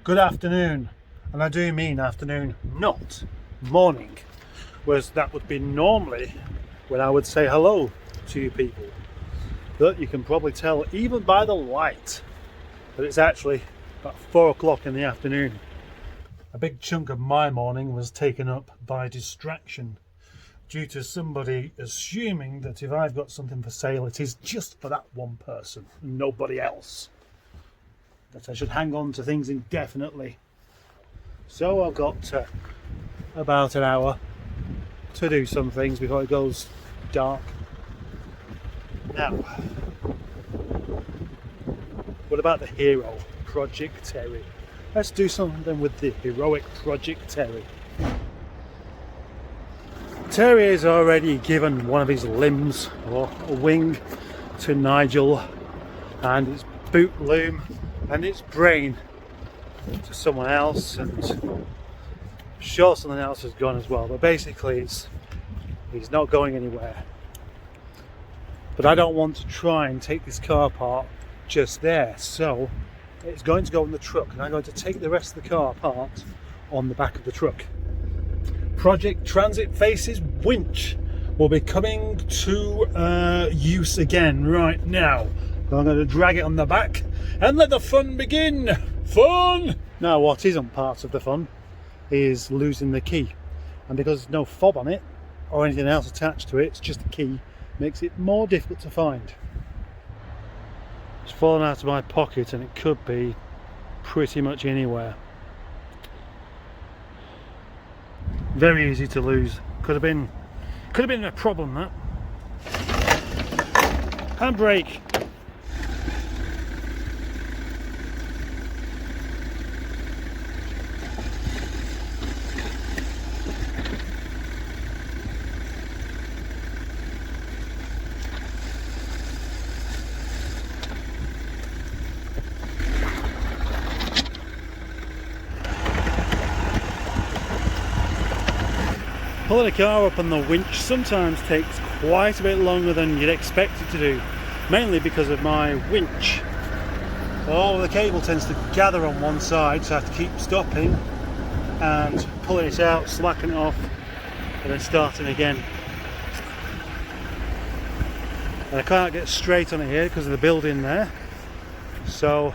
Good afternoon, and I do mean afternoon, not morning, whereas that would be normally when I would say hello to you people. But you can probably tell even by the light that it's actually about 4 o'clock in the afternoon. A big chunk of my morning was taken up by distraction due to somebody assuming that if I've got something for sale, it is just for that one person, nobody else. That I should hang on to things indefinitely. So I've got about an hour to do some things before it goes dark. Now, what about the hero, Project Terry? Let's do something with the heroic Project Terry. Terry has already given one of his limbs or a wing to Nigel, and its boot loom and its brain to someone else, and I'm sure something else has gone as well, but basically he's not going anywhere. But I don't want to try and take this car apart just there, so it's going to go in the truck, and I'm going to take the rest of the car apart on the back of the truck. Project Transit Faces winch will be coming to use again right now. I'm going to drag it on the back and let the fun begin. Fun! Now, what isn't part of the fun is losing the key, and because there's no fob on it or anything else attached to it, it's just a key, makes it more difficult to find. It's fallen out of my pocket and it could be pretty much anywhere. Very easy to lose. Could have been a problem, that. Handbrake. Pulling a car up on the winch sometimes takes quite a bit longer than you'd expect it to do, mainly because of my winch. All the cable tends to gather on one side, so I have to keep stopping and pulling it out, slacking it off, and then starting again. And I can't get straight on it here because of the building there, so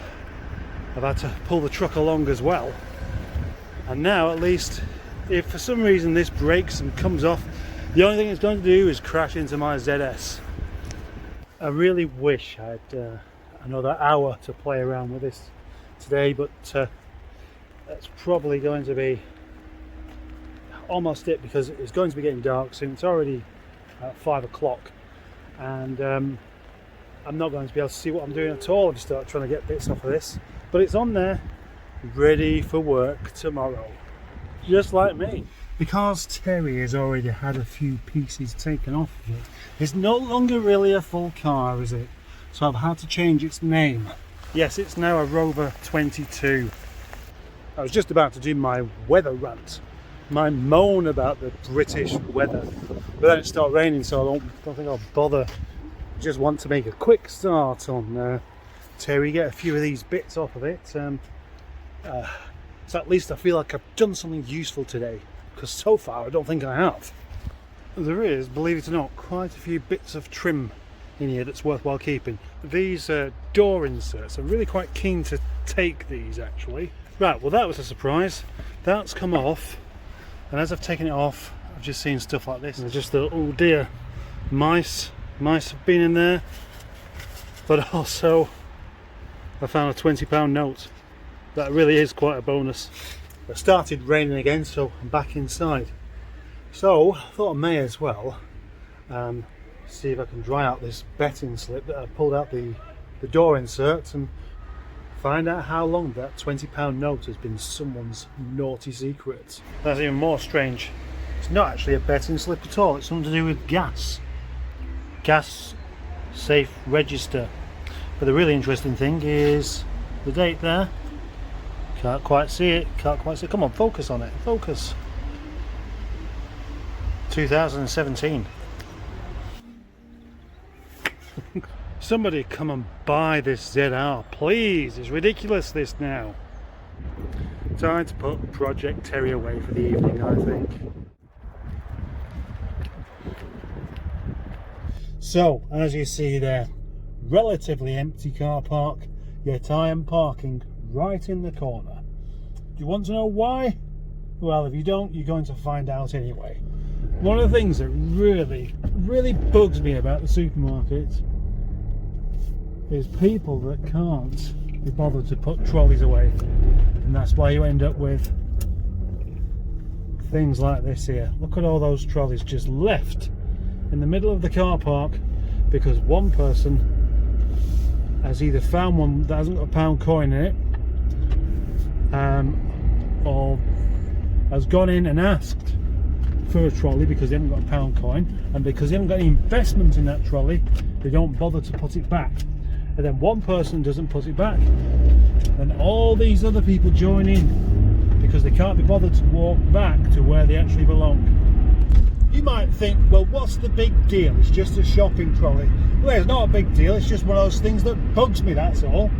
I've had to pull the truck along as well. And now at least, if for some reason this breaks and comes off, the only thing it's going to do is crash into my ZS. I really wish I had another hour to play around with this today, but that's probably going to be almost it, because it's going to be getting dark soon. It's already 5 o'clock, and I'm not going to be able to see what I'm doing at all if I start trying to get bits off of this. But it's on there, ready for work tomorrow. Just like me. Because Terry has already had a few pieces taken off of it, it's no longer really a full car, is it? So I've had to change its name. Yes, it's now a Rover 22. I was just about to do my weather rant, my moan about the British weather, but then it started raining, so I don't think I'll bother. I just want to make a quick start on Terry, get a few of these bits off of it. So at least I feel like I've done something useful today, because so far I don't think I have. There is, believe it or not, quite a few bits of trim in here that's worthwhile keeping. These door inserts, I'm really quite keen to take these actually. Right, well that was a surprise. That's come off, and as I've taken it off, I've just seen stuff like this, and just thought, oh dear, mice have been in there. But also I found a £20 note. That really is quite a bonus. It started raining again, so I'm back inside. So I thought I may as well see if I can dry out this betting slip that I pulled out the door insert, and find out how long that £20 note has been someone's naughty secret. That's even more strange. It's not actually a betting slip at all. It's something to do with gas safe register. But the really interesting thing is the date there. Can't quite see it, come on, focus on it, focus. 2017. Somebody come and buy this ZR, please. It's ridiculous, this now. Time to put Project Terry away for the evening, I think. So, as you see there, relatively empty car park, yet I am parking right in the corner. Do you want to know why? Well, if you don't, you're going to find out anyway. One of the things that really bugs me about the supermarket is people that can't be bothered to put trolleys away. And that's why you end up with things like this here. Look at all those trolleys just left in the middle of the car park because one person has either found one that hasn't got a pound coin in it, or has gone in and asked for a trolley because they haven't got a pound coin, and because they haven't got any investment in that trolley, they don't bother to put it back. And then one person doesn't put it back, and all these other people join in because they can't be bothered to walk back to where they actually belong. You might think, well, what's the big deal? It's just a shopping trolley. Well, it's not a big deal, it's just one of those things that bugs me, that's all.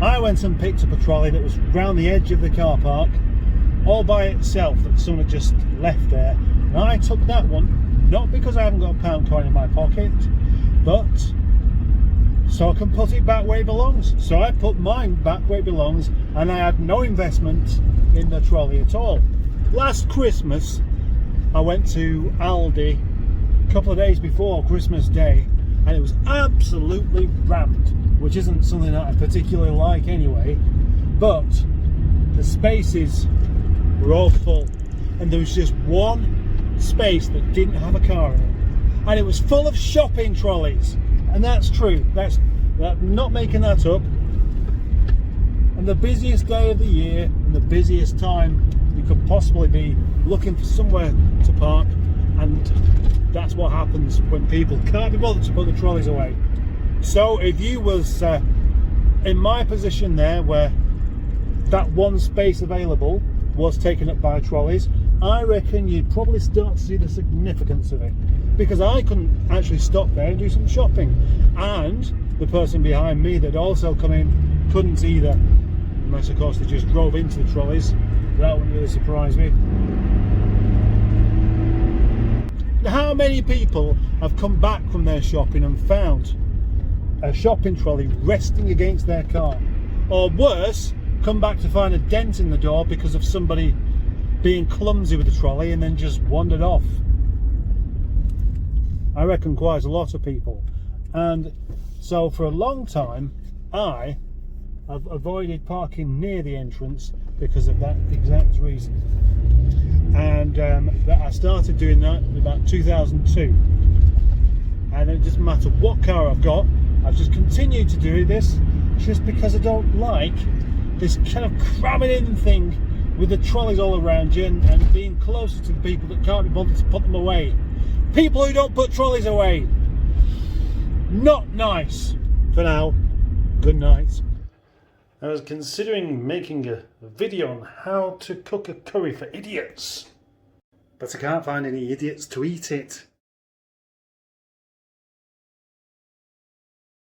I went and picked up a trolley that was round the edge of the car park, all by itself, that someone had just left there. And I took that one, not because I haven't got a pound coin in my pocket, but so I can put it back where it belongs. So I put mine back where it belongs, and I had no investment in the trolley at all. Last Christmas, I went to Aldi a couple of days before Christmas Day, and it was absolutely rammed, which isn't something that I particularly like anyway, but the spaces were all full, and there was just one space that didn't have a car in it, and it was full of shopping trolleys. And that's true, I'm not making that up. And the busiest day of the year, and the busiest time you could possibly be looking for somewhere to park, and that's what happens when people can't be bothered to put the trolleys away. So if you was in my position there, where that one space available was taken up by trolleys, I reckon you'd probably start to see the significance of it, because I couldn't actually stop there and do some shopping, and the person behind me that also come in couldn't either, unless of course they just drove into the trolleys. That wouldn't really surprise me. How many people have come back from their shopping and found a shopping trolley resting against their car, or worse, come back to find a dent in the door because of somebody being clumsy with the trolley and then just wandered off? I reckon quite a lot of people. And so for a long time I have avoided parking near the entrance because of that exact reason. And I started doing that in about 2002, and it doesn't matter what car I've got, I've just continued to do this just because I don't like this kind of cramming in thing with the trolleys all around you, and being closer to the people that can't be bothered to put them away. People who don't put trolleys away, not nice. For now, good night. I was considering making a video on how to cook a curry for idiots, but I can't find any idiots to eat it.